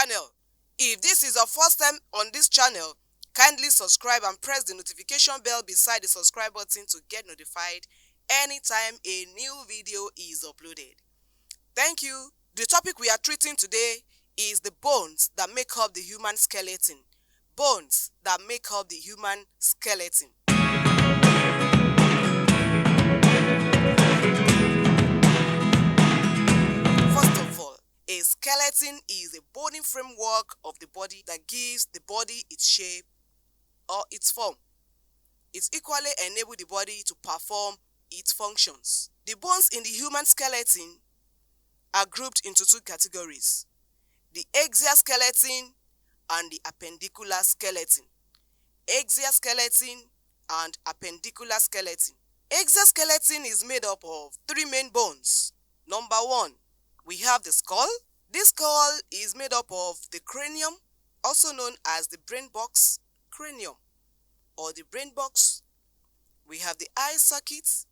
channel. If this is your first time on this channel, kindly subscribe and press the notification bell beside the subscribe button to get notified anytime a new video is uploaded. Thank you. The topic we are treating today is the bones that make up the human skeleton. Bones that make up the human skeleton. First of all, a skeleton is a bony framework of the body that gives the body its shape or its form. It equally enables the body to perform its functions. The bones in the human skeleton are grouped into two categories: the axial skeleton and the appendicular skeleton. Axial skeleton and appendicular skeleton. Axial skeleton is made up of three main bones. Number one, we have the skull. This skull is made up of the cranium, also known as the brain box cranium or the brain box. We have the eye socket.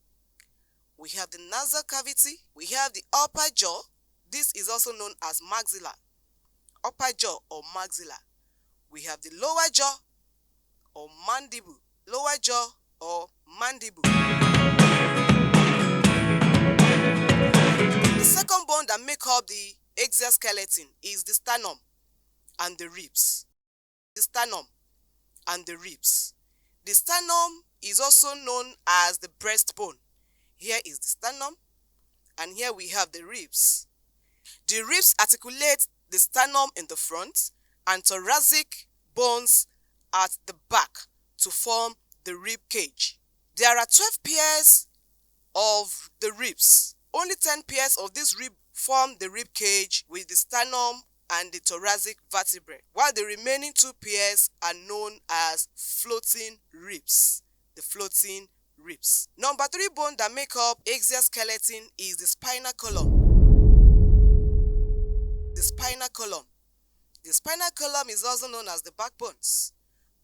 We have the nasal cavity. We have the upper jaw. This is also known as maxilla. Upper jaw or maxilla. We have the lower jaw or mandible. Lower jaw or mandible. The second bone that make up the axial skeleton is the sternum and the ribs. The sternum and the ribs. The sternum is also known as the breastbone. Here is the sternum, and here we have the ribs. The ribs articulate the sternum in the front and thoracic bones at the back to form the rib cage. There are 12 pairs of the ribs. Only 10 pairs of this rib form the rib cage with the sternum and the thoracic vertebrae, while the remaining 2 pairs are known as floating ribs. The floating ribs. Number 3 bone that make up axial skeleton is the spinal column. The spinal column. The spinal column is also known as the backbones,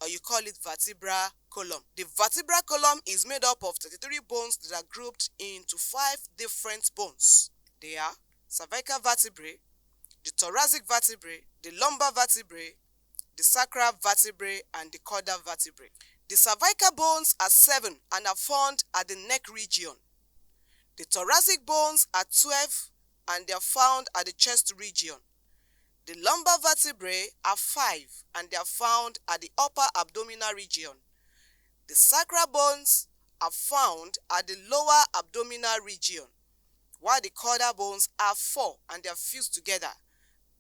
or you call it vertebral column. The vertebral column is made up of 33 bones that are grouped into 5 different bones. They are cervical vertebrae, the thoracic vertebrae, the lumbar vertebrae, the sacral vertebrae, and the caudal vertebrae. The cervical bones are 7 and are found at the neck region. The thoracic bones are 12 and they are found at the chest region. The lumbar vertebrae are 5 and they are found at the upper abdominal region. The sacral bones are found at the lower abdominal region, while the caudal bones are 4 and they are fused together.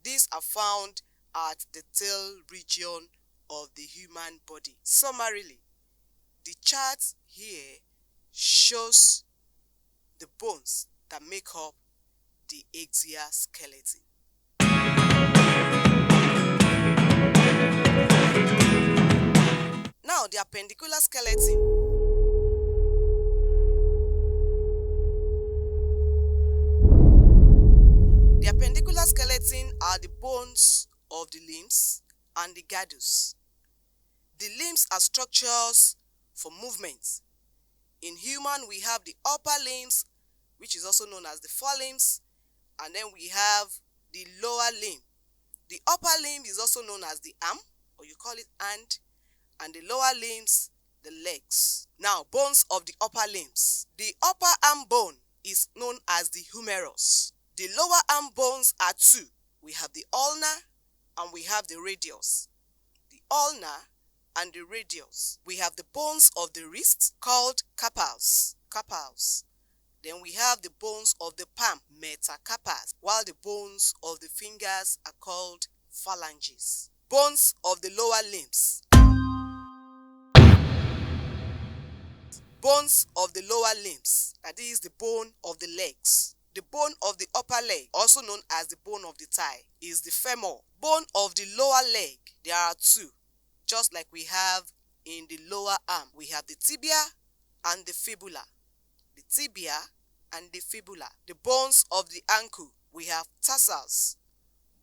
These are found at the tail region of the human body. Summarily, the chart here shows the bones that make up the axial skeleton. Now, the appendicular skeleton. The appendicular skeleton are the bones of the limbs and the girdles. The limbs are structures for movement. In human, we have the upper limbs, which is also known as the forelimbs, and then we have the lower limb. The upper limb is also known as the arm, or you call it hand, and the lower limbs, the legs. Now, bones of the upper limbs. The upper arm bone is known as the humerus. The lower arm bones are 2. We have the ulnar and we have the radius. The ulnar and the radius. We have the bones of the wrist called carpals. Then we have the bones of the palm, metacarpals, while the bones of the fingers are called phalanges. Bones of the lower limbs. Bones of the lower limbs, that is the bone of the legs. The bone of the upper leg, also known as the bone of the thigh, is the femur. Bone of the lower leg, there are 2, just like we have in the lower arm. We have the tibia and the fibula. The tibia and the fibula. The bones of the ankle, we have tarsals.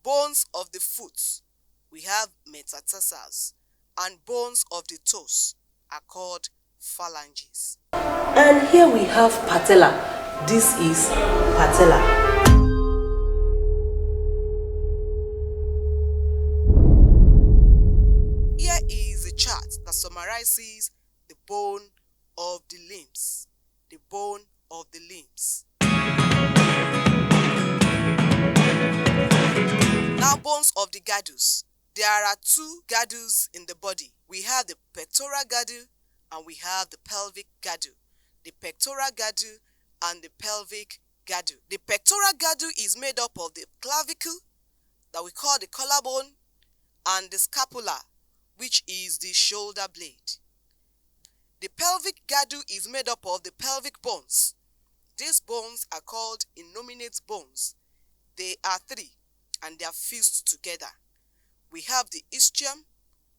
Bones of the foot, we have metatarsals. And bones of the toes are called phalanges. And here we have patella. This is patella. is the bone of the limbs. The bone of the limbs. Now, bones of the girdles. There are two girdles in the body. We have the pectoral girdle and we have the pelvic girdle. The pectoral girdle and the pelvic girdle. The pectoral girdle is made up of the clavicle, that we call the collarbone, and the scapula, which is the shoulder blade. The pelvic girdle is made up of the pelvic bones. These bones are called innominate bones. They are three and they are fused together. We have the ischium,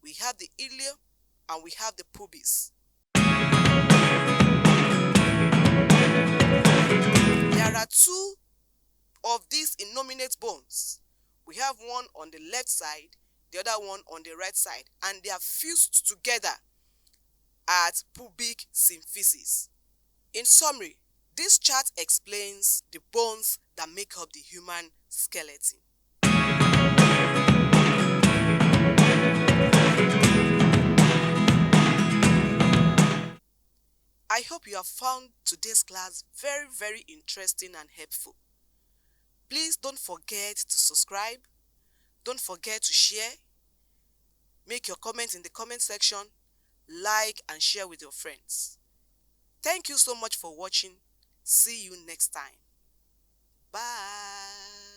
we have the ilium, and we have the pubis. There are two of these innominate bones. We have one on the left side, the other one on the right side, and they are fused together at pubic symphysis. In summary, this chart explains the bones that make up the human skeleton. I hope you have found today's class very, very interesting and helpful. Please don't forget to subscribe. Don't forget to share. Make your comments in the comment section. Like and share with your friends. Thank you so much for watching. See you next time. Bye.